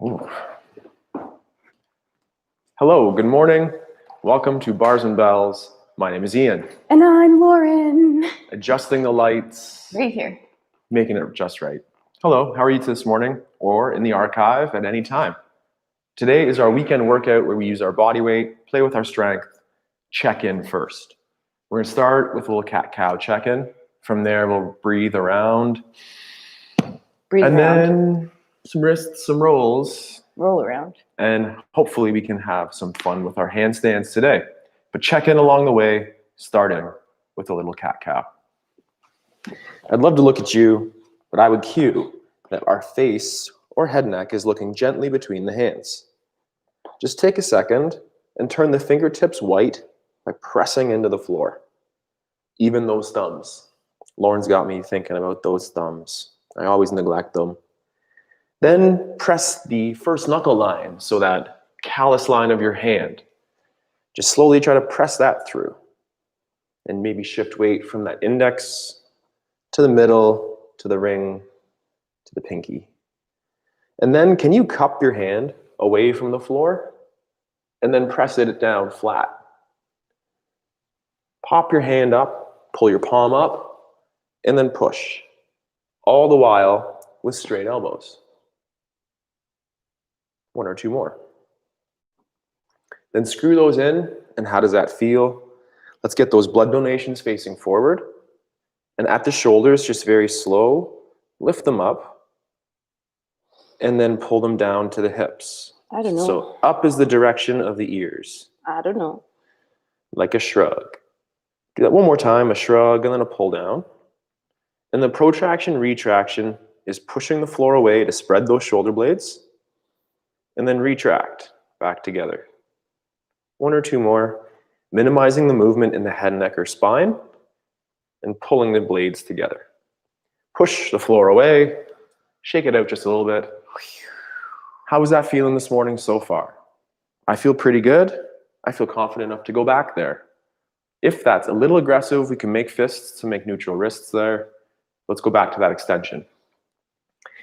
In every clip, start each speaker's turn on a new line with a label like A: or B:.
A: Ooh. Hello, good morning. Welcome to Bars and Bells. My name is Ian.
B: And I'm Lauren.
A: Adjusting the lights,
B: Right here.
A: making it just right. Hello, how are you this morning or in the archive at any time? Today is our weekend workout where we use our body weight, play with our strength, check in first. We're gonna start with a little cat-cow check-in. From there, we'll breathe around. Then some wrists, some rolls.
B: Roll around.
A: And hopefully we can have some fun with our handstands today. But check in along the way, starting with a little cat-cow. I'd love to look at you, but I would cue that our face or head neck is looking gently between the hands. Just take a second and turn the fingertips white by pressing into the floor. Even those thumbs. Lauren's got me thinking about those thumbs. I always neglect them. Then press the first knuckle line, so that callus line of your hand. Just slowly try to press that through. And maybe shift weight from that index to the middle, to the ring, to the pinky. And then can you cup your hand away from the floor and then press it down flat? Pop your hand up, pull your palm up, and then push. All the while with straight elbows. One or two more. Then screw those in, and how does that feel? Let's get those blood donations facing forward. And at the shoulders, just very slow, lift them up, and then pull them down to the hips.
B: I don't know.
A: So up is the direction of the ears.
B: I don't know.
A: Like a shrug. Do that one more time, a shrug, and then a pull down. And the protraction, retraction is pushing the floor away to spread those shoulder blades, and then retract back together. One or two more, minimizing the movement in the head, neck, or spine, and pulling the blades together. Push the floor away, shake it out just a little bit. How is that feeling this morning so far? I feel pretty good. I feel confident enough to go back there. If that's a little aggressive, we can make fists to make neutral wrists there. Let's go back to that extension.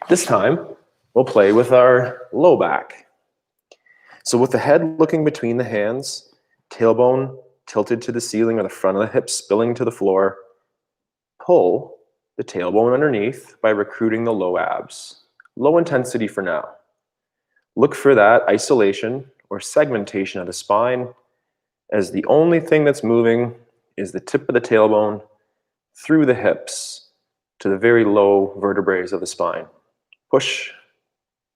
A: This time, we'll play with our low back. So with the head looking between the hands, tailbone tilted to the ceiling or the front of the hips spilling to the floor, pull the tailbone underneath by recruiting the low abs. Low intensity for now. Look for that isolation or segmentation of the spine, as the only thing that's moving is the tip of the tailbone through the hips to the very low vertebrae of the spine. Push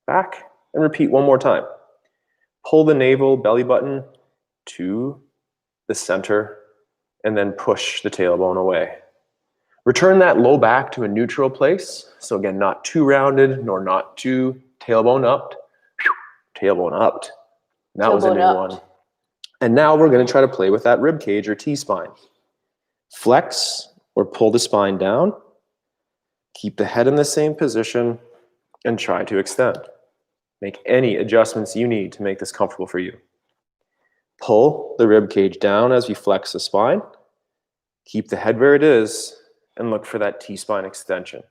A: back and repeat one more time. Pull the navel belly button to the center and then push the tailbone away. Return that low back to a neutral place. So again, not too rounded nor not too tailbone upped. Tailbone upped. That was a new one. And now we're going to try to play with that rib cage or T-spine. Flex or pull the spine down. Keep the head in the same position and try to extend. Make any adjustments you need to make this comfortable for you. Pull the rib cage down as you flex the spine. Keep the head where it is and look for that T-spine extension.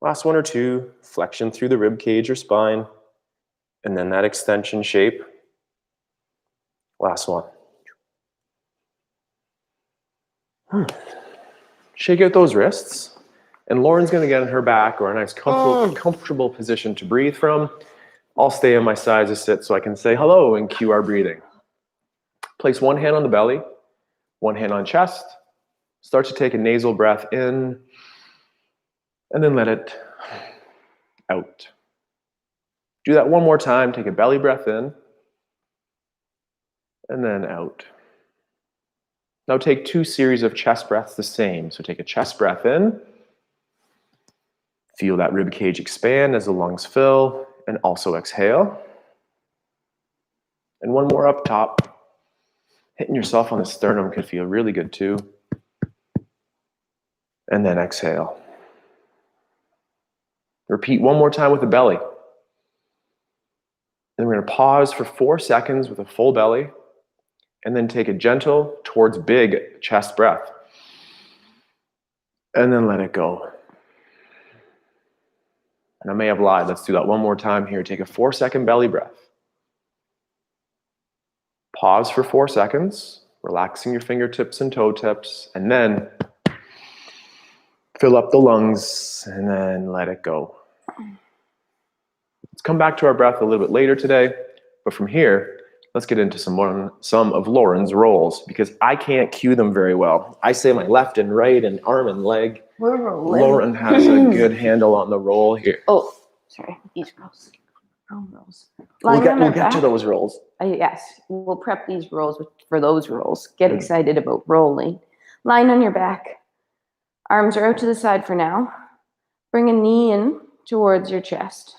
A: Last one or two, flexion through the rib cage or spine, and then that extension shape. Last one. Shake out those wrists. And Lauren's going to get on her back or a nice comfortable position to breathe from. I'll stay on my side to sit so I can say hello and cue our breathing. Place one hand on the belly, one hand on chest. Start to take a nasal breath in, and then let it out. Do that one more time. Take a belly breath in, and then out. Now take two series of chest breaths the same. So take a chest breath in. Feel that rib cage expand as the lungs fill, and also exhale. And one more up top. Hitting yourself on the sternum could feel really good too. And then exhale. Repeat one more time with the belly. Then we're going to pause for 4 seconds with a full belly, and then take a gentle towards big chest breath. And then let it go. And I may have lied. Let's do that one more time here. Take a 4-second belly breath. Pause for 4 seconds, relaxing your fingertips and toe tips, and then fill up the lungs and then let it go. Let's come back to our breath a little bit later today, but from here, let's get into some of Lauren's rolls because I can't cue them very well. I say my left and right and arm and leg.
B: We're rolling.
A: Lauren has a good handle on the roll here.
B: Oh, sorry. These rolls. Rolls.
A: We'll get to those rolls.
B: Yes, we'll prep these rolls for those rolls. Get excited about rolling. Lying on your back. Arms are out to the side for now. Bring a knee in towards your chest.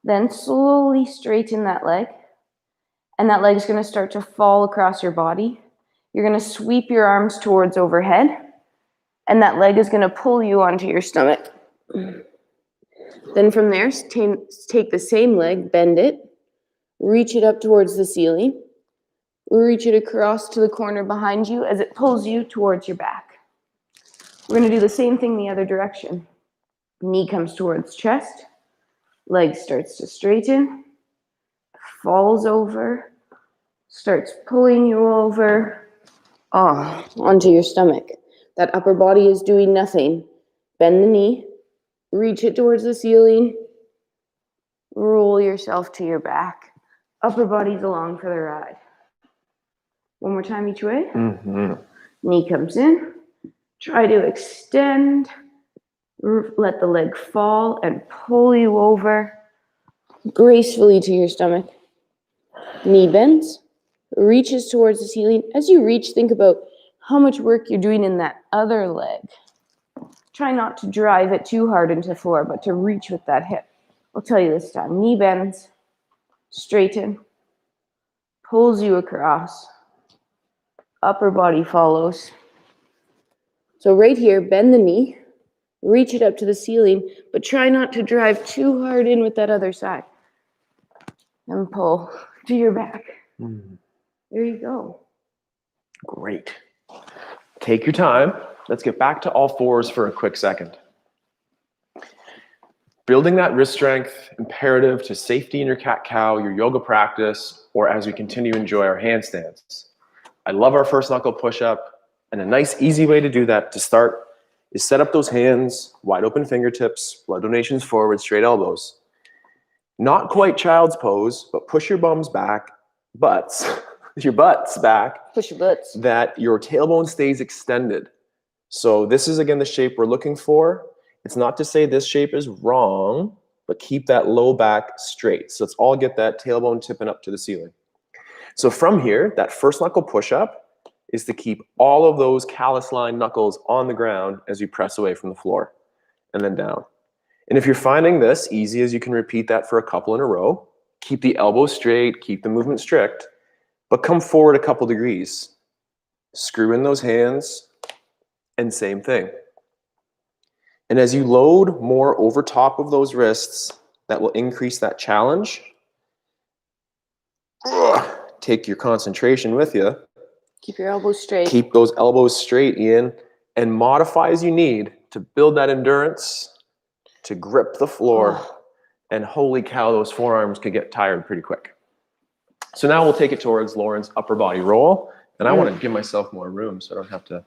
B: Then slowly straighten that leg. And that leg is going to start to fall across your body. You're going to sweep your arms towards overhead. And that leg is going to pull you onto your stomach. Then from there, take the same leg, bend it, reach it up towards the ceiling. Reach it across to the corner behind you as it pulls you towards your back. We're going to do the same thing the other direction. Knee comes towards chest. Leg starts to straighten. Falls over. Starts pulling you over. Onto your stomach. That upper body is doing nothing. Bend the knee. Reach it towards the ceiling. Roll yourself to your back. Upper body's along for the ride. One more time each way.
A: Mm-hmm.
B: Knee comes in. Try to extend. Let the leg fall and pull you over gracefully to your stomach. Knee bends. Reaches towards the ceiling. As you reach, think about how much work you're doing in that other leg. Try not to drive it too hard into the floor, but to reach with that hip. I'll tell you this time. Knee bends. Straighten. Pulls you across. Upper body follows. So right here, bend the knee. Reach it up to the ceiling, but try not to drive too hard in with that other side. And pull to your back. There you go.
A: Great. Take your time. Let's get back to all fours for a quick second. Building that wrist strength, imperative to safety in your cat-cow, your yoga practice, or as we continue to enjoy our handstands. I love our first knuckle push-up, and a nice, easy way to do that to start is set up those hands, wide open fingertips, blood donations forward, straight elbows. Not quite child's pose, but push your bums back, your butts back.
B: Push your butts.
A: That your tailbone stays extended. So this is, again, the shape we're looking for. It's not to say this shape is wrong, but keep that low back straight. So let's all get that tailbone tipping up to the ceiling. So from here, that first knuckle push-up is to keep all of those callus line knuckles on the ground as you press away from the floor and then down. And if you're finding this easy as you can repeat that for a couple in a row, keep the elbows straight, keep the movement strict, but come forward a couple degrees. Screw in those hands and same thing. And as you load more over top of those wrists, that will increase that challenge. Take your concentration with you.
B: Keep your elbows straight.
A: Keep those elbows straight, Ian, and modify as you need to build that endurance, to grip the floor, and holy cow, those forearms could get tired pretty quick. So now we'll take it towards Lauren's upper body roll, and I want to give myself more room so I don't have to.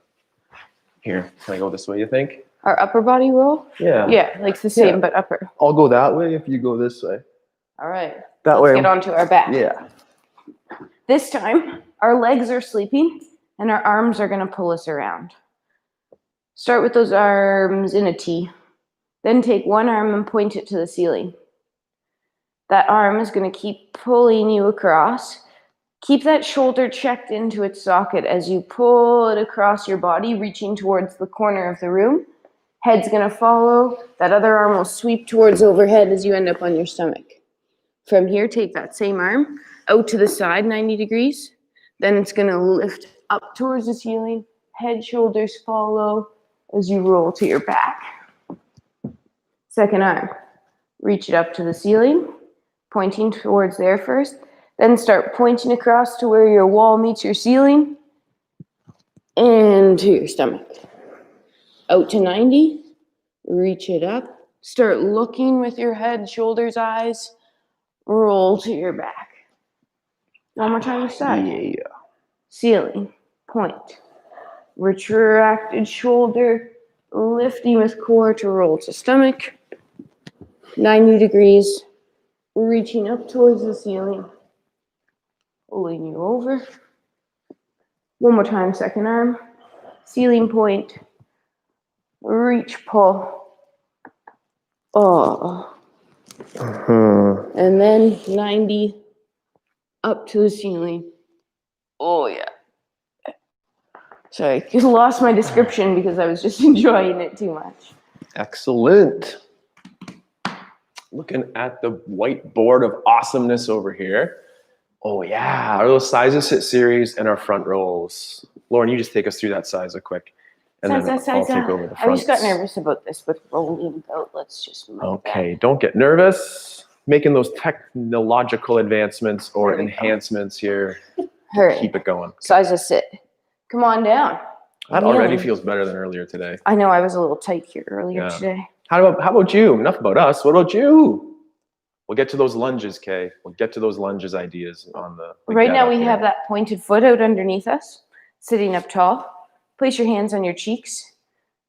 A: Here, can I go this way, you think?
B: Our upper body roll?
A: Yeah.
B: Yeah, like the same, but upper.
A: I'll go that way if you go this way.
B: All right.
A: That
B: Let's
A: way.
B: get onto our back.
A: Yeah.
B: This time, our legs are sleeping, and our arms are going to pull us around. Start with those arms in a T. Then take one arm and point it to the ceiling. That arm is going to keep pulling you across. Keep that shoulder checked into its socket as you pull it across your body, reaching towards the corner of the room. Head's going to follow. That other arm will sweep towards overhead as you end up on your stomach. From here, take that same arm out to the side, 90 degrees. Then it's going to lift up towards the ceiling. Head, shoulders follow as you roll to your back. Second arm. Reach it up to the ceiling, pointing towards there first. Then start pointing across to where your wall meets your ceiling and to your stomach. Out to 90. Reach it up Start looking with your head, shoulders, eyes. Roll to your back. One more time this side.
A: Yeah.
B: Ceiling, point. Retracted shoulder, lifting with core to roll to stomach. 90 degrees, reaching up towards the ceiling. Pulling you over. One more time, second arm. Ceiling point. Reach, pull. Oh. And then 90 up to the ceiling. Oh, yeah. Sorry, I lost my description because I was just enjoying it too much.
A: Excellent. Looking at the whiteboard of awesomeness over here. Oh yeah, our little size of sit series and our front rolls. Lauren, you just take us through that size quick. And then I'll take over the front.
B: I just got nervous about this with rolling out. Let's just move
A: Okay, don't get nervous. Making those technological advancements or enhancements here.
B: Hurry.
A: Keep it going.
B: Size of sit. Come on down.
A: That already feels better than earlier today.
B: I know, I was a little tight here earlier today.
A: How about you? Enough about us. What about you? We'll get to those lunges, Kay. We'll get to those lunges ideas on the
B: right now we have that pointed foot out underneath us, sitting up tall. Place your hands on your cheeks.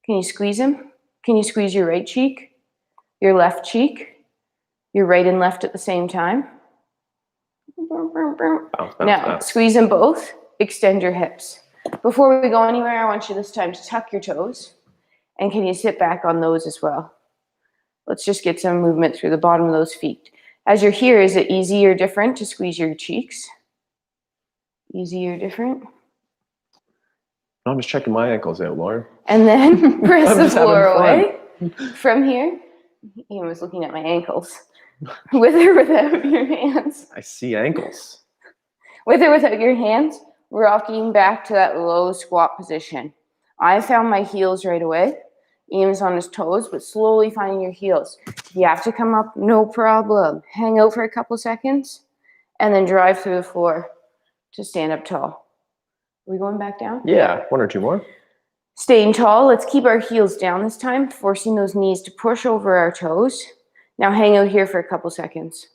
B: Can you squeeze them? Can you squeeze your right cheek, your left cheek, your right and left at the same time? Now, squeeze them both. Extend your hips. Before we go anywhere, I want you this time to tuck your toes. And can you sit back on those as well? Let's just get some movement through the bottom of those feet. As you're here, is it easy or different to squeeze your cheeks? Easy or different?
A: I'm just checking my ankles out, Lauren.
B: And then press the floor away. From here, Ian was looking at my ankles. With or without your hands.
A: I see ankles.
B: With or without your hands, rocking back to that low squat position. I found my heels right away. Ian's on his toes, but slowly finding your heels. If you have to come up, no problem. Hang out for a couple seconds, and then drive through the floor to stand up tall. Are we going back down?
A: Yeah, one or two more.
B: Staying tall, let's keep our heels down this time, forcing those knees to push over our toes. Now hang out here for a couple seconds.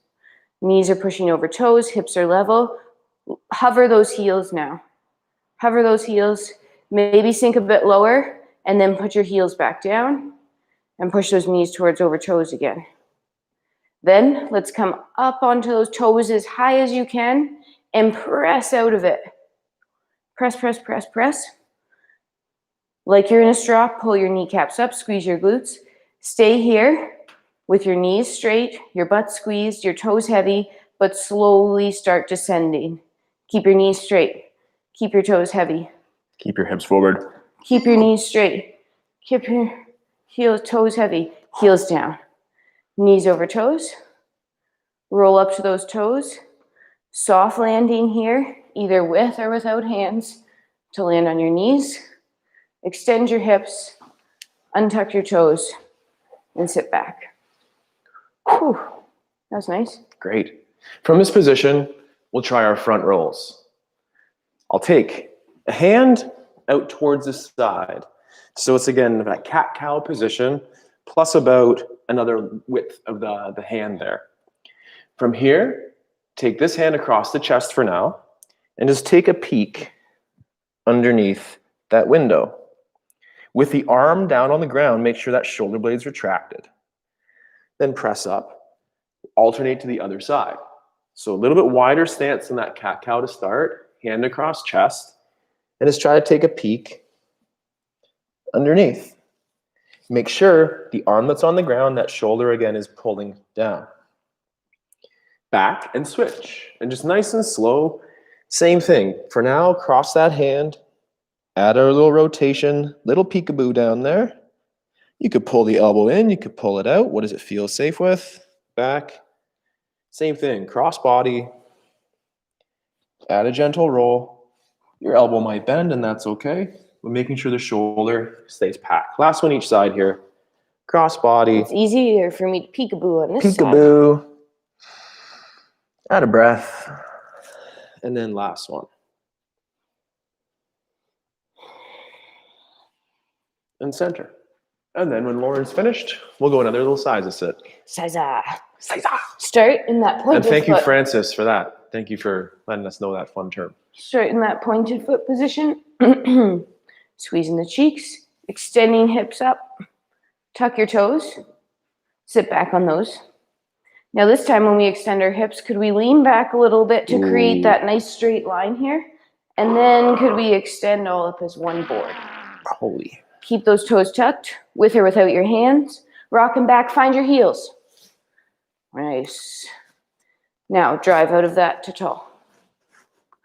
B: Knees are pushing over toes, hips are level. Hover those heels now. Hover those heels. Maybe sink a bit lower, and then put your heels back down and push those knees towards over toes again. Then let's come up onto those toes as high as you can and press out of it. Press, press, press, press. Like you're in a straw, pull your kneecaps up, squeeze your glutes. Stay here with your knees straight, your butt squeezed, your toes heavy, but slowly start descending. Keep your knees straight. Keep your toes heavy.
A: Keep your hips forward.
B: Keep your knees straight. Keep your heels, toes heavy. Heels down. Knees over toes. Roll up to those toes. Soft landing here, either with or without hands, to land on your knees. Extend your hips. Untuck your toes. And sit back. Whew. That was nice.
A: Great. From this position, we'll try our front rolls. I'll take a hand out towards the side. So it's again that cat-cow position, plus about another width of the hand there. From here, take this hand across the chest for now, and just take a peek underneath that window. With the arm down on the ground, make sure that shoulder blade's retracted. Then press up, alternate to the other side. So a little bit wider stance than that cat-cow to start, hand across chest, and just try to take a peek underneath. Make sure the arm that's on the ground, that shoulder again is pulling down. Back and switch. And just nice and slow, same thing. For now, cross that hand, add a little rotation, little peekaboo down there. You could pull the elbow in, you could pull it out. What does it feel safe with? Back. Same thing, cross body. Add a gentle roll. Your elbow might bend, and that's okay. But making sure the shoulder stays packed. Last one each side here. Cross body.
B: It's easier for me to peekaboo on this side.
A: Peekaboo. Add a breath. And then last one. And center. And then when Lauren's finished, we'll go another little size sit.
B: Siza.
A: Siza.
B: Start in that pointed
A: And thank you,
B: foot.
A: Francis, for that. Thank you for letting us know that fun term.
B: Start in that pointed foot position. Squeezing the cheeks, extending hips up. Tuck your toes. Sit back on those. Now this time when we extend our hips, could we lean back a little bit to create that nice straight line here? And then could we extend all up as one board?
A: Holy.
B: Keep those toes tucked, with or without your hands. Rocking back, find your heels. Nice. Now drive out of that to tall.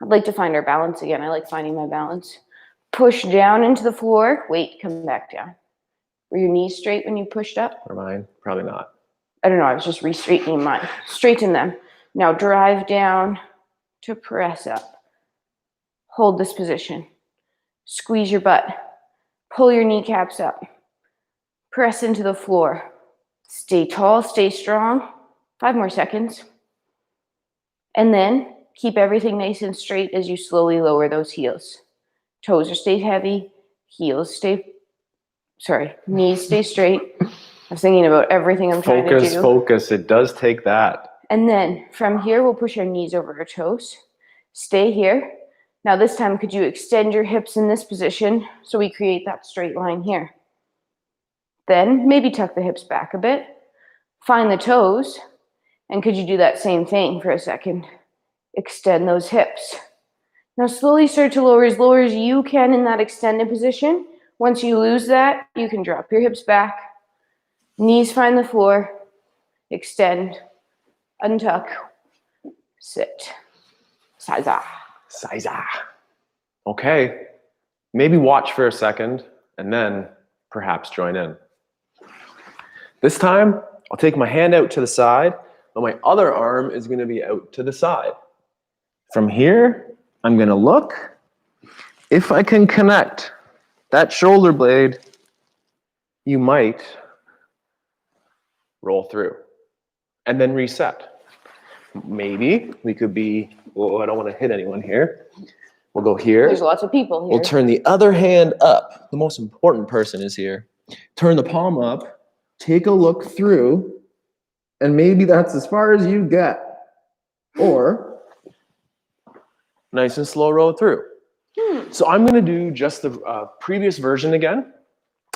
B: I'd like to find our balance again. I like finding my balance. Push down into the floor. Wait, come back down. Were your knees straight when you pushed up?
A: Or mine? Probably not.
B: I don't know, I was just re-straightening mine. Straighten them. Now drive down to press up. Hold this position. Squeeze your butt. Pull your kneecaps up. Press into the floor. Stay tall, stay strong. 5 more seconds. And then keep everything nice and straight as you slowly lower those heels. Toes are stay heavy, knees stay straight. I was thinking about everything I'm trying to do.
A: Focus. It does take that.
B: And then from here, we'll push our knees over our toes. Stay here. Now this time, could you extend your hips in this position so we create that straight line here? Then maybe tuck the hips back a bit. Find the toes. And could you do that same thing for a second? Extend those hips. Now slowly start to lower as you can in that extended position. Once you lose that, you can drop your hips back. Knees find the floor. Extend. Untuck. Sit. Siza.
A: Siza. Okay. Maybe watch for a second and then perhaps join in. This time, I'll take my hand out to the side, but my other arm is going to be out to the side. From here, I'm going to look. If I can connect that shoulder blade, you might roll through and then reset. Maybe we could be, oh, I don't want to hit anyone here. We'll go here.
B: There's lots of people here.
A: We'll turn the other hand up. The most important person is here. Turn the palm up, take a look through, and maybe that's as far as you get. Or nice and slow roll through. So I'm going to do just the previous version again.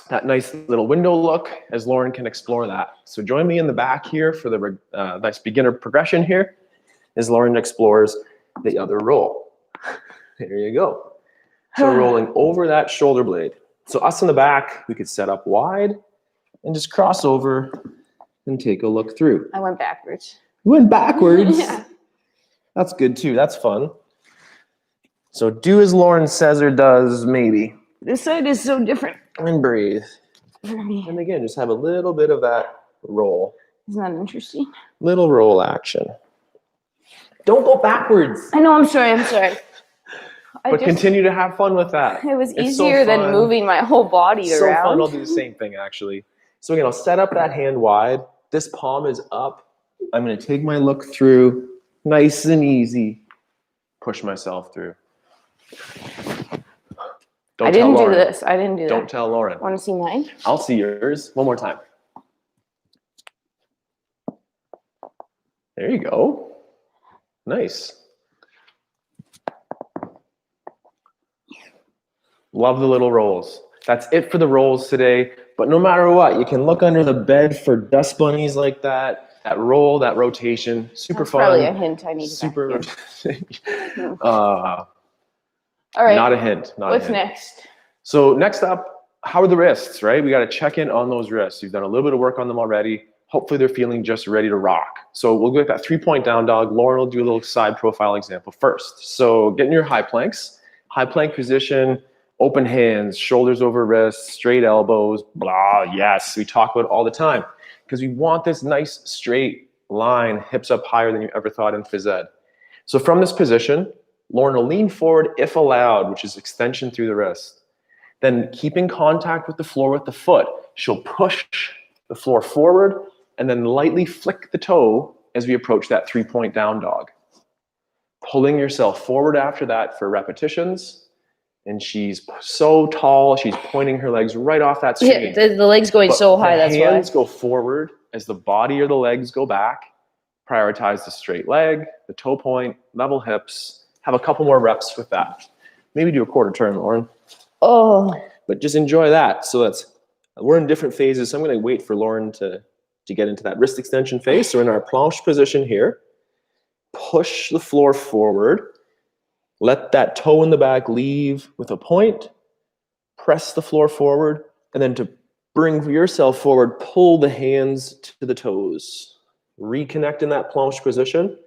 A: That nice little window look as Lauren can explore that. So join me in the back here for the nice beginner progression here as Lauren explores the other roll. There you go. So rolling over that shoulder blade. So us in the back, we could set up wide and just cross over and take a look through.
B: I went backwards.
A: You went backwards?
B: Yeah.
A: That's good too. That's fun. So do as Lauren says or does, maybe.
B: This side is so different
A: And breathe.
B: for me.
A: And again, just have a little bit of that roll.
B: Isn't that interesting?
A: Little roll action. Don't go backwards.
B: I know, I'm sorry.
A: But continue to have fun with that.
B: It was
A: It's so
B: easier than
A: fun.
B: moving my whole body
A: So
B: around.
A: fun. I'll do the same thing actually. So again, I'll set up that hand wide. This palm is up. I'm going to take my look through. Nice and easy. Push myself through.
B: I didn't do this. I didn't do that.
A: Don't tell Lauren.
B: Want to see mine?
A: I'll see yours. One more time. There you go. Nice. Love the little rolls. That's it for the rolls today. But no matter what, you can look under the bed for dust bunnies like that. That roll, that rotation, super
B: That's
A: fun.
B: probably a hint I need to
A: Super.
B: vacuum.
A: All
B: right.
A: Not a hint.
B: What's
A: a hint.
B: next?
A: So next up, how are the wrists, right? We got to check in on those wrists. You've done a little bit of work on them already. Hopefully they're feeling just ready to rock. So we'll get that 3-point down dog. Lauren will do a little side profile example first. So get in your high planks. High plank position, open hands, shoulders over wrists, straight elbows, blah, yes. We talk about it all the time because we want this nice straight line, hips up higher than you ever thought in phys ed. So from this position, Lauren will lean forward if allowed, which is extension through the wrist. Then keeping contact with the floor with the foot, she'll push the floor forward and then lightly flick the toe as we approach that 3-point down dog. Pulling yourself forward after that for repetitions. and she's so tall, she's pointing her legs right off that screen.
B: Yeah, the legs going
A: But
B: so high, that's
A: the
B: why.
A: hands go forward as the body or the legs go back. Prioritize the straight leg, the toe point, level hips. Have a couple more reps with that. Maybe do a quarter turn, Lauren.
B: Oh,
A: But just enjoy that. So we're in different phases. So I'm going to wait for Lauren to get into that wrist extension phase. So in our planche position here, push the floor forward. Let that toe in the back leave with a point. Press the floor forward. And then to bring yourself forward, pull the hands to the toes. Reconnect in that planche position.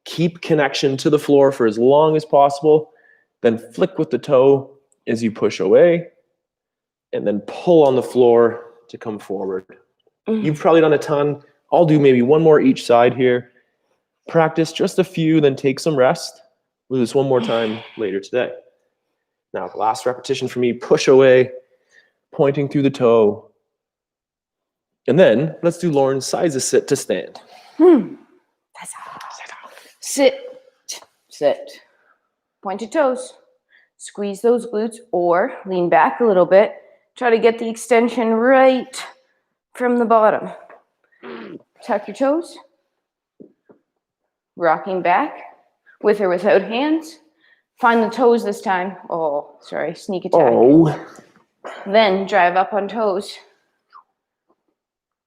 A: Keep connection to the floor for as long as possible. Then flick with the toe as you push away. And then pull on the floor to come forward. You've probably done a ton. I'll do maybe one more each side here. Practice just a few, then take some rest. We'll do this one more time later today. Now, last repetition for me, push away, pointing through the toe. And then let's do Lauren's sides of sit to stand.
B: Sit, sit. Pointed toes. Squeeze those glutes or lean back a little bit. Try to get the extension right from the bottom. Tuck your toes. Rocking back with or without hands. Find the toes this time. Oh, sorry, sneak attack.
A: Oh.
B: Then drive up on toes.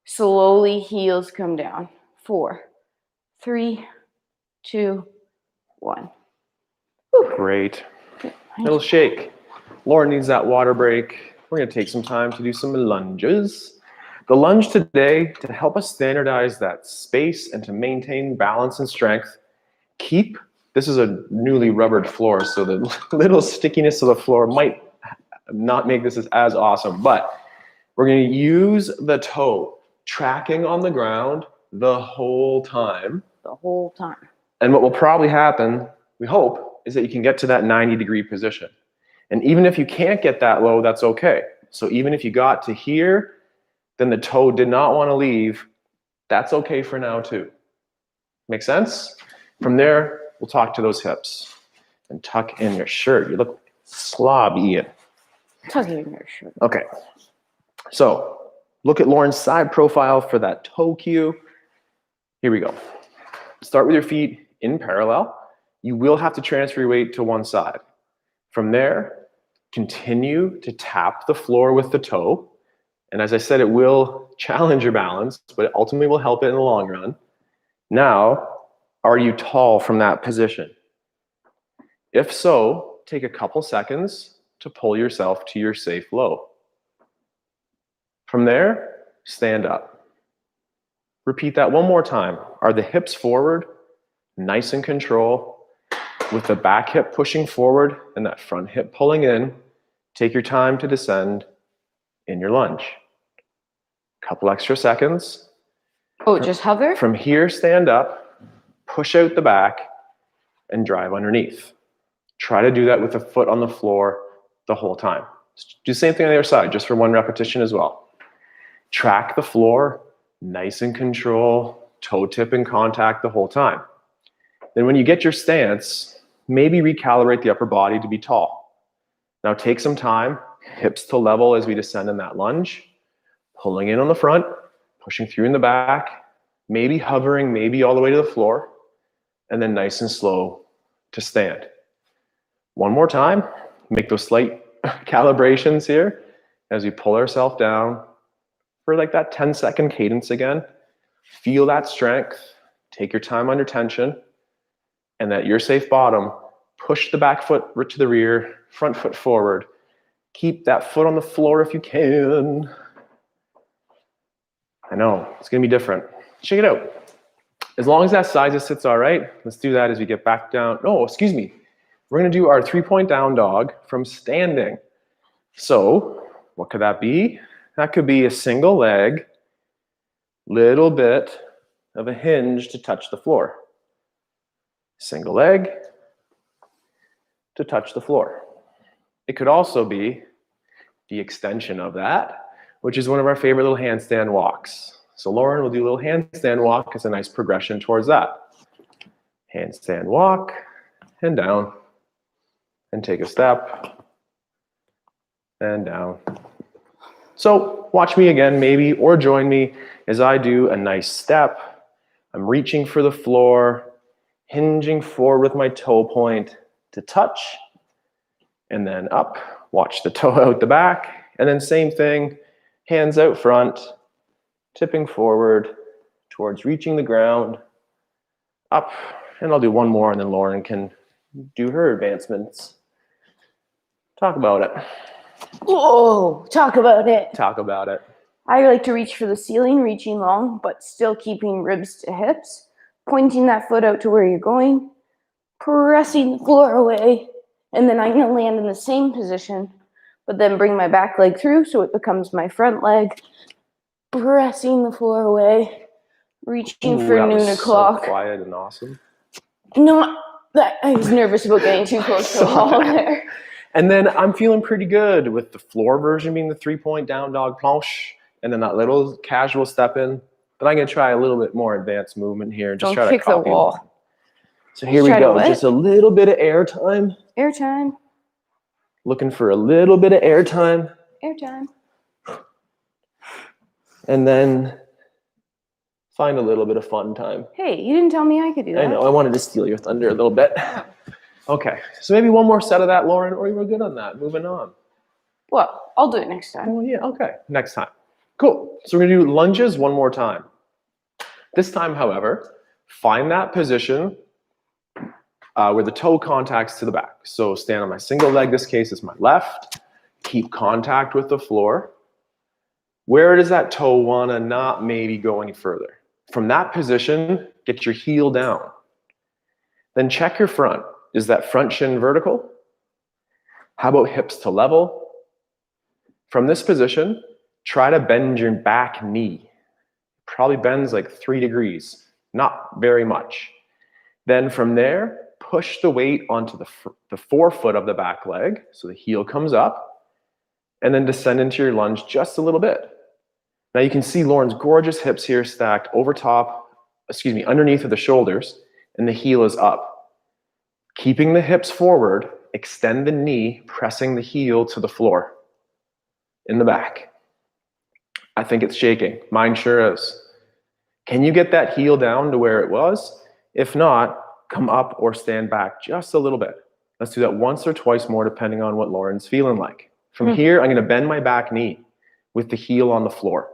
B: Slowly heels come down. 4, 3, 2, 1. Whew.
A: Great. Little shake. Lauren needs that water break. We're going to take some time to do some lunges. The lunge today, to help us standardize that space and to maintain balance and strength, this is a newly rubbered floor, so the little stickiness of the floor might not make this as awesome, but we're going to use the toe tracking on the ground the whole time.
B: The whole time.
A: And what will probably happen, we hope, is that you can get to that 90-degree position. And even if you can't get that low, that's okay. So even if you got to here, then the toe did not want to leave, that's okay for now too. Make sense? From there, we'll talk to those hips. And tuck in your shirt. You look slobby, Ian.
B: Tuck in your shirt.
A: Okay. So look at Lauren's side profile for that toe cue. Here we go. Start with your feet in parallel. You will have to transfer your weight to one side. From there, continue to tap the floor with the toe. And as I said, it will challenge your balance, but it ultimately will help it in the long run. Now, are you tall from that position? If so, take a couple seconds to pull yourself to your safe low. From there, stand up. Repeat that one more time. Are the hips forward? Nice in control. With the back hip pushing forward and that front hip pulling in, take your time to descend in your lunge. Couple extra seconds.
B: Oh, just hover?
A: From here, stand up, push out the back, and drive underneath. Try to do that with the foot on the floor the whole time. Do the same thing on the other side, just for one repetition as well. Track the floor, nice in control, toe tip in contact the whole time. Then when you get your stance, maybe recalibrate the upper body to be tall. Now take some time, hips to level as we descend in that lunge, pulling in on the front, pushing through in the back, maybe hovering, maybe all the way to the floor, and then nice and slow to stand. One more time, make those slight calibrations here as we pull ourselves down for like that 10-second cadence again. Feel that strength, take your time under tension, and at your safe bottom, push the back foot to the rear, front foot forward. Keep that foot on the floor if you can. I know, it's gonna be different. Check it out. As long as that side just sits all right, let's do that as we get back down. No, excuse me. We're gonna do our 3-point down dog from standing. So what could that be? That could be a single leg, little bit of a hinge to touch the floor. Single leg to touch the floor. It could also be the extension of that, which is one of our favorite little handstand walks. So Lauren will do a little handstand walk as a nice progression towards that. Handstand walk and down and take a step and down. So watch me again maybe, or join me as I do a nice step. I'm reaching for the floor, hinging forward with my toe point to touch, and then up. Watch the toe out the back, and then same thing, hands out front, tipping forward towards reaching the ground, up, and I'll do one more, and then Lauren can do her advancements. Talk about it.
B: Whoa, talk about it.
A: Talk about it.
B: I like to reach for the ceiling, reaching long, but still keeping ribs to hips, pointing that foot out to where you're going, pressing the floor away, and then I'm going to land in the same position, but then bring my back leg through so it becomes my front leg, pressing the floor away, reaching for
A: that
B: noon
A: was
B: o'clock.
A: So quiet and awesome.
B: Not that I was nervous about getting too close to the wall there.
A: And then I'm feeling pretty good with the floor version being the 3-point down dog planche, and then that little casual step in. But I'm going to try a little bit more advanced movement here. Just
B: Don't
A: try
B: kick
A: to copy
B: the wall.
A: So here we
B: Try to
A: go.
B: what?
A: Just a little bit of air time.
B: Air time.
A: Looking for a little bit of air time.
B: Air time.
A: And then find a little bit of fun time.
B: Hey, you didn't tell me I could do that.
A: I know, I wanted to steal your thunder a little bit. Okay, so maybe one more set of that, Lauren, or you were good on that. Moving on.
B: Well, I'll do it next time.
A: Oh, yeah, okay, next time. Cool, so we're gonna do lunges one more time. This time, however, find that position where the toe contacts to the back. So stand on my single leg, this case is my left. Keep contact with the floor. Where does that toe wanna not maybe go any further? From that position, get your heel down. Then check your front. Is that front shin vertical? How about hips to level? From this position, try to bend your back knee. Probably bends like 3 degrees, not very much. Then from there, push the weight onto the forefoot of the back leg, so the heel comes up, and then descend into your lunge just a little bit. Now you can see Lauren's gorgeous hips here stacked underneath of the shoulders, and the heel is up. Keeping the hips forward, extend the knee, pressing the heel to the floor in the back. I think it's shaking. Mine sure is. Can you get that heel down to where it was? If not, come up or stand back just a little bit. Let's do that once or twice more depending on what Lauren's feeling like. From here, I'm going to bend my back knee with the heel on the floor.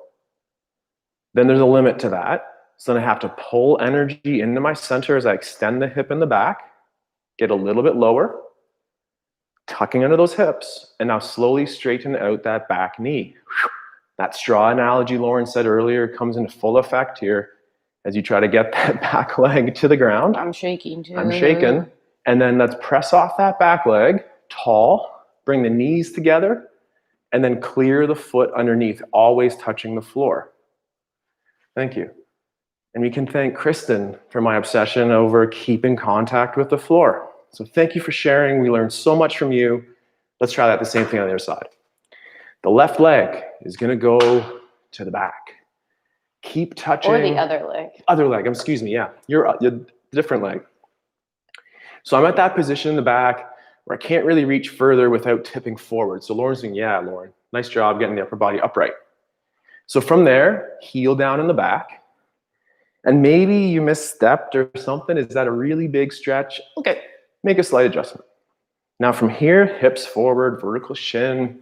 A: Then there's a limit to that. So then I have to pull energy into my center as I extend the hip in the back, get a little bit lower, tucking under those hips, and now slowly straighten out that back knee. That straw analogy Lauren said earlier comes into full effect here as you try to get that back leg to the ground.
B: I'm shaking too.
A: I'm shaking. And then let's press off that back leg, tall, bring the knees together, and then clear the foot underneath, always touching the floor. Thank you. And we can thank Kristen for my obsession over keeping contact with the floor. So thank you for sharing. We learned so much from you. Let's try that the same thing on the other side. The left leg is going to go to the back. Keep touching.
B: Or the other leg.
A: Other leg, excuse me, yeah. Your different leg. So I'm at that position in the back where I can't really reach further without tipping forward. So Lauren's saying, yeah, Lauren, nice job getting the upper body upright. So from there, heel down in the back. And maybe you misstepped or something. Is that a really big stretch? Okay, make a slight adjustment. Now from here, hips forward, vertical shin,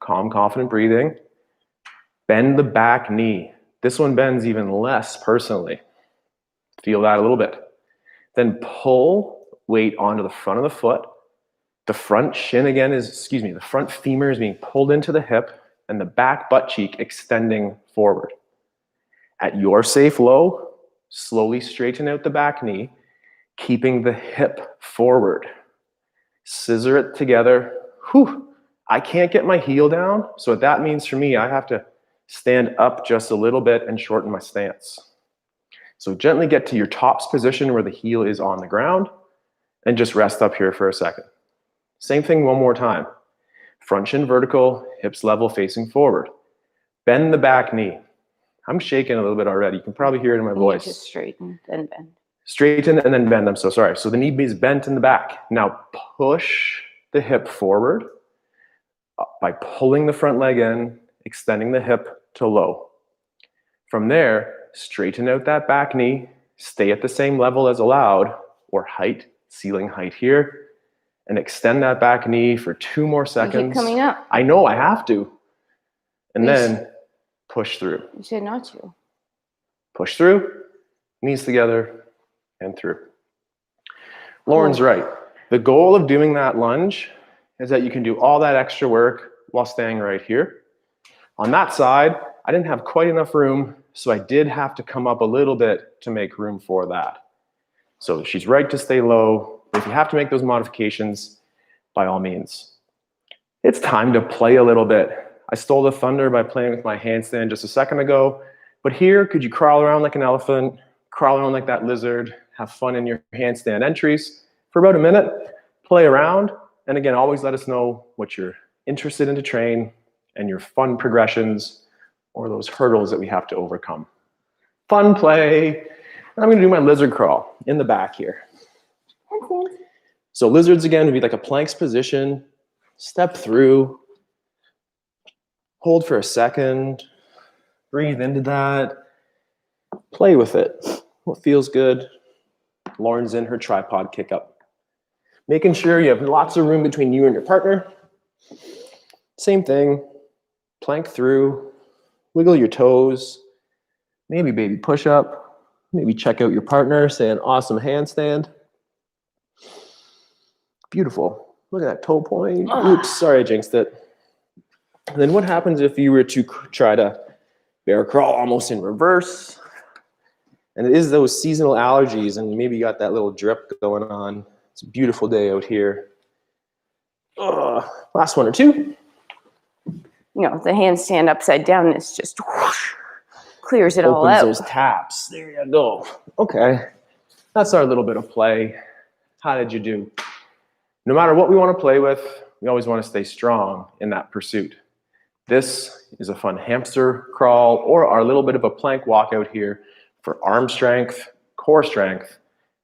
A: calm, confident breathing. Bend the back knee. This one bends even less personally. Feel that a little bit. Then pull weight onto the front of the foot. The front shin again the front femur is being pulled into the hip and the back butt cheek extending forward. At your safe low, slowly straighten out the back knee, keeping the hip forward. Scissor it together. Whew. I can't get my heel down, so what that means for me, I have to stand up just a little bit and shorten my stance. So gently get to your tops position where the heel is on the ground and just rest up here for a second. Same thing one more time. Front shin vertical, hips level facing forward. Bend the back knee. I'm shaking a little bit already. You can probably hear it in my voice.
B: Just straighten, then bend.
A: Straighten and then bend. I'm so sorry. So the knee is bent in the back. Now push the hip forward. by pulling the front leg in, extending the hip to low. From there, straighten out that back knee, stay at the same level as allowed, or height, ceiling height here, and extend that back knee for 2 more
B: You
A: seconds.
B: keep coming up.
A: I know, I have to. And
B: Yes.
A: then push through.
B: You said not to.
A: Push through, knees together, and through. Lauren's right. The goal of doing that lunge is that you can do all that extra work while staying right here. On that side, I didn't have quite enough room, so I did have to come up a little bit to make room for that. So she's right to stay low. If you have to make those modifications, by all means. It's time to play a little bit. I stole the thunder by playing with my handstand just a second ago, but here, could you crawl around like an elephant, crawl around like that lizard, have fun in your handstand entries for about a minute, play around, and again, always let us know what you're interested in to train and your fun progressions or those hurdles that we have to overcome. Fun play. And I'm gonna do my lizard crawl in the back here. So lizards again would be like a planks position, step through, hold for a second, breathe into that, play with it. What feels good? Lauren's in her tripod kick up. Making sure you have lots of room between you and your partner. Same thing, plank through, wiggle your toes, maybe baby push up, maybe check out your partner, say an awesome handstand. Beautiful. Look at that toe point. Oops, sorry I jinxed it. And then what happens if you were to try to bear crawl almost in reverse? And it is those seasonal allergies, and maybe you got that little drip going on. It's a beautiful day out here. Last one or two.
B: You know, the handstand upside down is just whoosh, clears it all
A: Opens
B: out.
A: those taps. There you go. Okay. That's our little bit of play. How did you do? No matter what we want to play with, we always want to stay strong in that pursuit. This is a fun hamster crawl or our little bit of a plank walk out here for arm strength, core strength,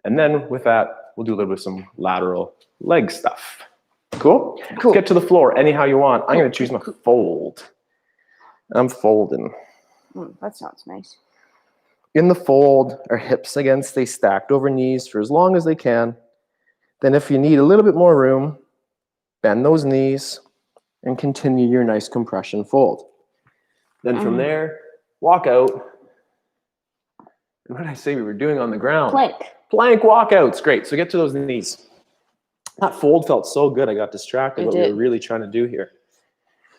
A: and then with that, we'll do a little bit of some lateral leg stuff. Cool?
B: Cool.
A: Let's get to the floor anyhow you want. I'm going to choose my fold. I'm folding.
B: That sounds nice.
A: In the fold, our hips again stay stacked over knees for as long as they can. Then if you need a little bit more room, bend those knees and continue your nice compression fold. Then from there, walk out. And what did I say we were doing on the ground?
B: Plank.
A: Plank walkouts. Great. So get to those knees. That fold felt so good. I got distracted what we were really trying to do here.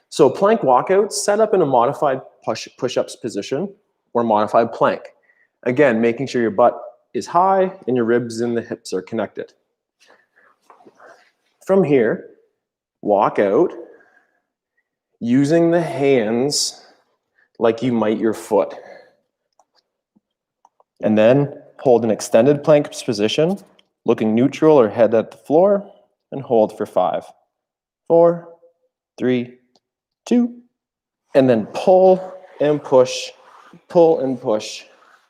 A: So plank walkouts, set up in a modified push-ups position or modified plank. Again, making sure your butt is high and your ribs and the hips are connected. From here, walk out using the hands like you might your foot. And then hold an extended plank position, looking neutral or head at the floor, and hold for 5, 4, 3, 2, and then pull and push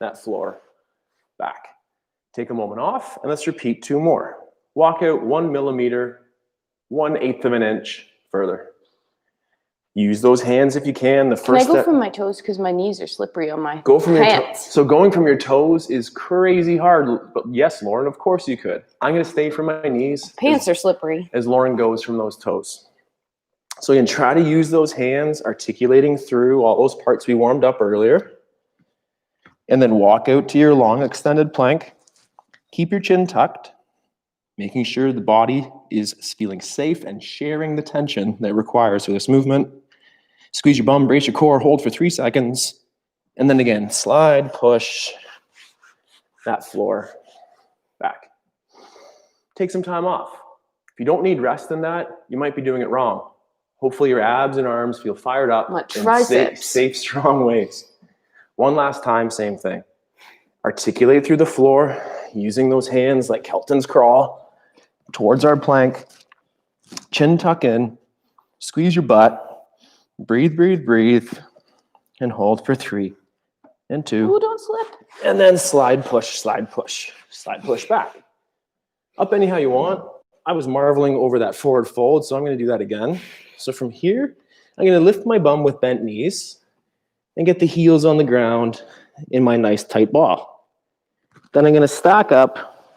A: that floor back. Take a moment off, and let's repeat 2 more. Walk out 1 millimeter, 1/8 of an inch further. Use those hands if you can. The
B: Can I
A: first
B: go
A: step.
B: from my toes because my knees are slippery on my
A: Go from your toes.
B: pants?
A: So going from your toes is crazy hard. But yes, Lauren, of course you could. I'm going to stay from my knees.
B: Pants are slippery.
A: As Lauren goes from those toes. So you can try to use those hands, articulating through all those parts we warmed up earlier. And then walk out to your long extended plank. Keep your chin tucked, making sure the body is feeling safe and sharing the tension that it requires for this movement. Squeeze your bum, brace your core, hold for 3 seconds. And then again, slide, push that floor back. Take some time off. If you don't need rest in that, you might be doing it wrong. Hopefully your abs and arms feel fired up
B: Like
A: in
B: triceps.
A: safe, strong ways. One last time, same thing. Articulate through the floor, using those hands like Kelton's crawl towards our plank. Chin tuck in, squeeze your butt, breathe, breathe, breathe, and hold for 3 and 2.
B: Ooh, don't slip.
A: And then slide, push, slide, push, slide, push back. Up anyhow you want. I was marveling over that forward fold, so I'm going to do that again. So from here, I'm gonna lift my bum with bent knees and get the heels on the ground in my nice tight ball. Then I'm gonna stack up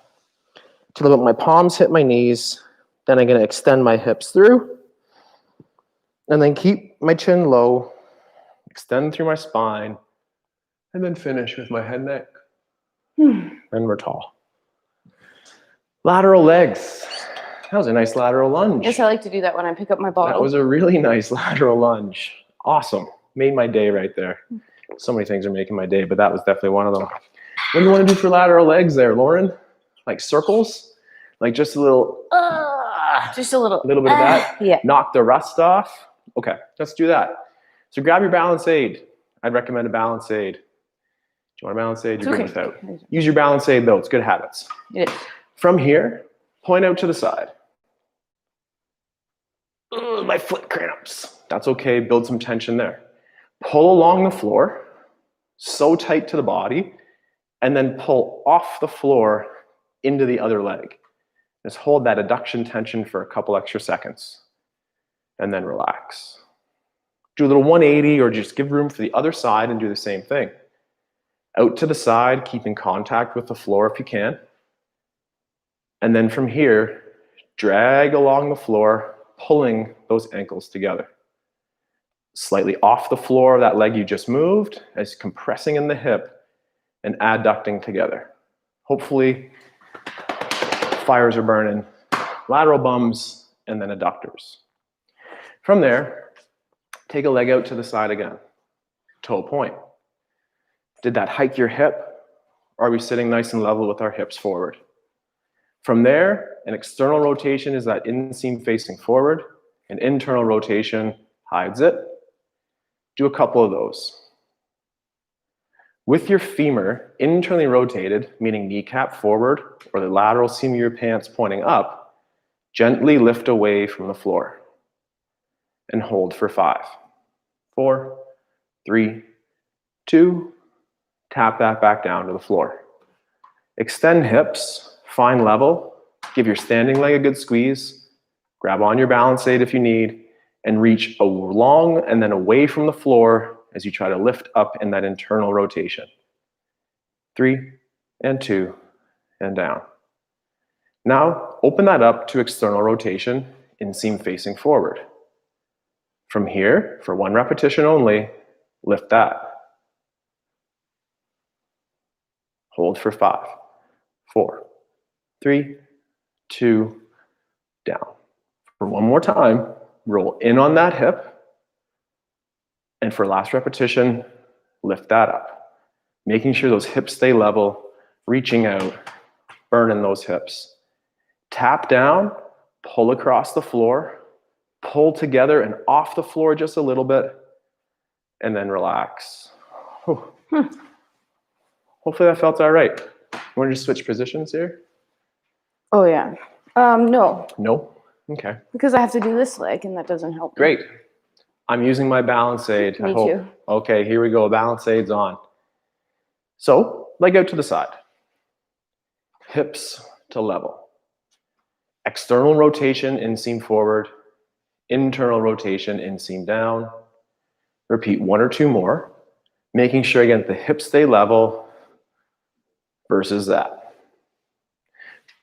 A: till about my palms hit my knees. Then I'm gonna extend my hips through and then keep my chin low, extend through my spine, and then finish with my head, neck, and we're tall. Lateral legs. That was a nice lateral lunge.
B: Yes, I like to do that when I pick up my bottle.
A: That was a really nice lateral lunge. Awesome. Made my day right there. So many things are making my day, but that was definitely one of them. What do you want to do for lateral legs there, Lauren? Like circles? Like just a little,
B: Just a little
A: bit of that?
B: Yeah.
A: Knock the rust off? Okay, let's do that. So grab your balance aid. I'd recommend a balance aid. Do you want a balance aid? You're good without. Use your balance aid though, it's good habits.
B: It is.
A: From here, point out to the side. Ugh, my foot cramps. That's okay, build some tension there. Pull along the floor, so tight to the body, and then pull off the floor into the other leg. Just hold that adduction tension for a couple extra seconds, and then relax. Do a little 180 or just give room for the other side and do the same thing. Out to the side, keeping contact with the floor if you can. And then from here, drag along the floor, pulling those ankles together. Slightly off the floor of that leg you just moved, as compressing in the hip and adducting together. Hopefully, fires are burning, lateral bums, and then adductors. From there, take a leg out to the side again, toe point. Did that hike your hip? Or are we sitting nice and level with our hips forward? From there, an external rotation is that inseam facing forward. An internal rotation hides it. Do a couple of those. With your femur internally rotated, meaning kneecap forward or the lateral seam of your pants pointing up, gently lift away from the floor and hold for 5, 4, 3, 2, tap that back down to the floor. Extend hips. Find level, give your standing leg a good squeeze, grab on your balance aid if you need, and reach along and then away from the floor as you try to lift up in that internal rotation. 3 and 2 and down. Now open that up to external rotation, inseam facing forward. From here, for 1 repetition only, lift that. Hold for 5, 4, 3, 2, down. For 1 more time, roll in on that hip. And for last repetition, lift that up. Making sure those hips stay level, reaching out, burning those hips. Tap down, pull across the floor, pull together and off the floor just a little bit, and then relax. Hopefully that felt all right. You want to just switch positions here?
B: Oh, yeah. No,
A: No? Okay.
B: because I have to do this leg, and that doesn't help.
A: Great. I'm using my balance aid.
B: Me too.
A: Okay, here we go. Balance aid's on. So, leg out to the side. Hips to level. External rotation, inseam forward. Internal rotation, inseam down. Repeat 1 or 2 more. Making sure, again, the hips stay level versus that.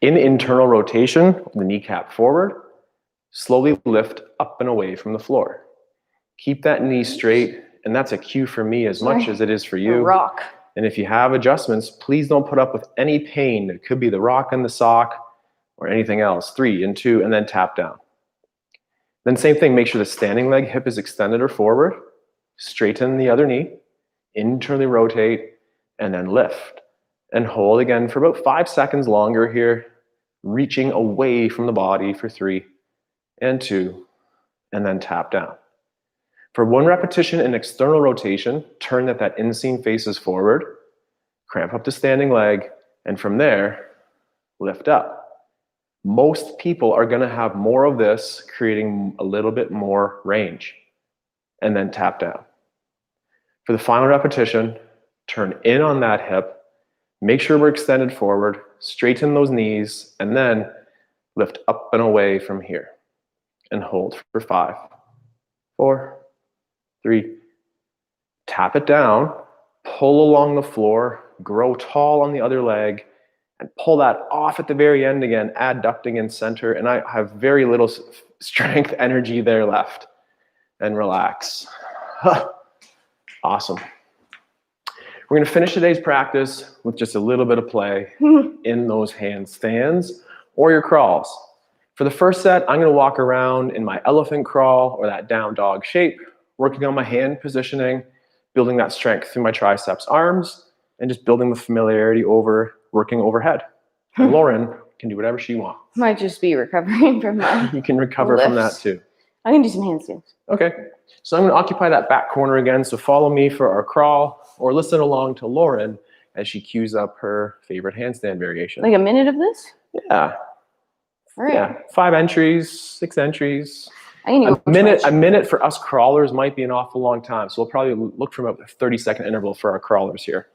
A: In internal rotation, the kneecap forward, slowly lift up and away from the floor. Keep that knee straight, and that's a cue for me as much as it is for
B: A
A: you.
B: rock.
A: And if you have adjustments, please don't put up with any pain. It could be the rock in the sock or anything else. 3 and 2, and then tap down. Then same thing, make sure the standing leg hip is extended or forward. Straighten the other knee, internally rotate, and then lift. And hold again for about 5 seconds longer here, reaching away from the body for 3 and 2, and then tap down. For 1 repetition in external rotation, turn that inseam faces forward, cramp up the standing leg, and from there, lift up. Most people are going to have more of this, creating a little bit more range, and then tap down. For the final repetition, turn in on that hip, make sure we're extended forward, straighten those knees, and then lift up and away from here. And hold for 5, 4, 3. Tap it down, pull along the floor, grow tall on the other leg, and pull that off at the very end again, adducting in center. And I have very little strength energy there left. And relax. Awesome. We're going to finish today's practice with just a little bit of play in those handstands or your crawls. For the first set, I'm going to walk around in my elephant crawl or that down dog shape, working on my hand positioning, building that strength through my triceps, arms, and just building the familiarity working overhead. And Lauren can do whatever she wants.
B: Might just be recovering from that.
A: You can recover from that too.
B: I can do some handstands.
A: Okay, so I'm going to occupy that back corner again, so follow me for our crawl, or listen along to Lauren as she cues up her favorite handstand variation.
B: Like a minute of this?
A: Yeah.
B: All right.
A: Yeah, 5 entries, 6 entries.
B: I need to go
A: A minute for us crawlers might be an awful long time, so we'll probably look for about a 30-second interval for our crawlers here.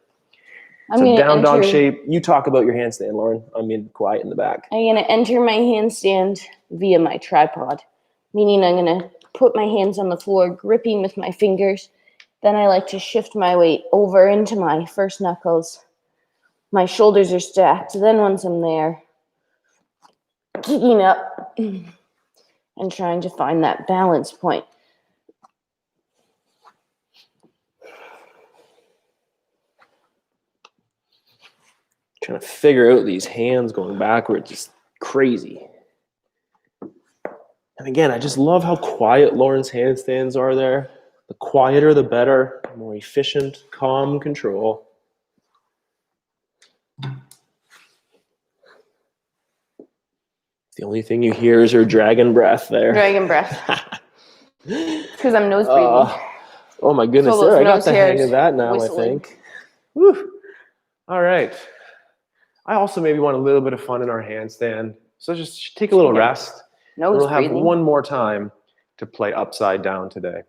A: So down dog shape. You talk about your handstand, Lauren. I'm being quiet in the back.
B: I'm going to enter my handstand via my tripod, meaning I'm going to put my hands on the floor, gripping with my fingers. Then I like to shift my weight over into my first knuckles. My shoulders are stacked. Then once I'm there, kicking up and trying to find that balance point.
A: Trying to figure out these hands going backwards, just crazy. And again, I just love how quiet Lauren's handstands are there. The quieter, the better, more efficient, calm control. The only thing you hear is her dragon breath there.
B: Dragon breath. Because I'm nose breathing.
A: Oh my goodness,
B: So
A: there, I got
B: nose
A: the hang
B: hairs
A: of that now,
B: whistling.
A: I think. Woo. All right. I also maybe want a little bit of fun in our handstand. So just take a little rest.
B: Nose
A: We'll have
B: breathing.
A: one more time to play upside down today.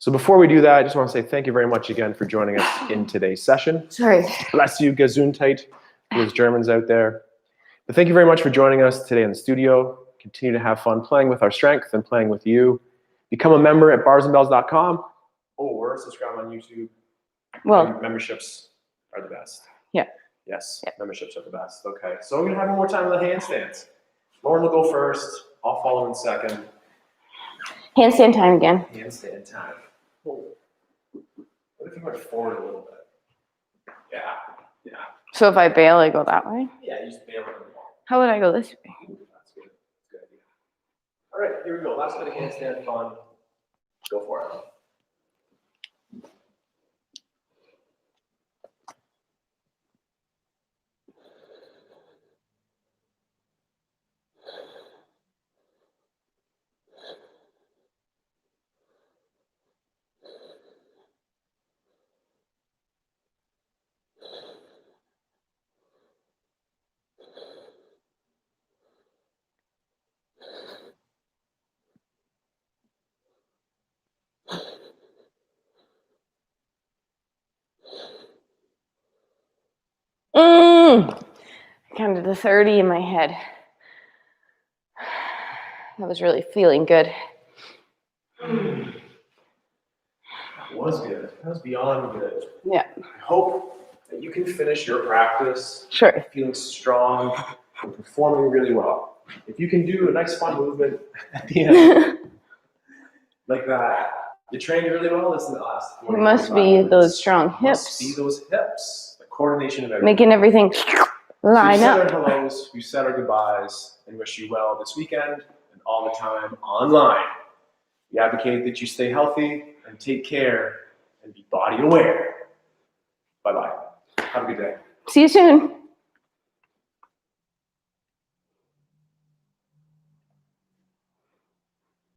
A: So before we do that, I just want to say thank you very much again for joining us in today's session.
B: Sorry.
A: Bless you, Gesundheit, those Germans out there. But thank you very much for joining us today in the studio. Continue to have fun playing with our strength and playing with you. Become a member at barsandbells.com or subscribe on YouTube.
B: Well,
A: Memberships are the best.
B: Yeah.
A: Yes, memberships are the best. Okay, so we're going to have one more time with the handstands. Lauren will go first. I'll follow in second.
B: handstand time again.
A: Handstand time. What if you went forward a little bit? Yeah.
B: So if I bail, I go that way?
A: Yeah, you just bail it on the wall.
B: How would I go this way?
A: That's good. Good idea. All right, here we go. Last bit of handstand fun. Go for it.
B: Counted to 30 in my head. That was really feeling good.
A: That was good. That was beyond good.
B: Yeah.
A: I hope that you can finish your practice
B: Sure.
A: feeling strong and performing really well. If you can do a nice fun movement at the end, like that, you trained really well this in the last 40,
B: It must
A: 45
B: be
A: minutes.
B: those strong
A: Must
B: hips.
A: be those hips. The coordination of everything.
B: Making everything line
A: So we
B: up.
A: said our hellos, we said our goodbyes, and wish you well this weekend and all the time online. We advocate that you stay healthy and take care and be body aware. Bye-bye. Have a good day.
B: See you soon.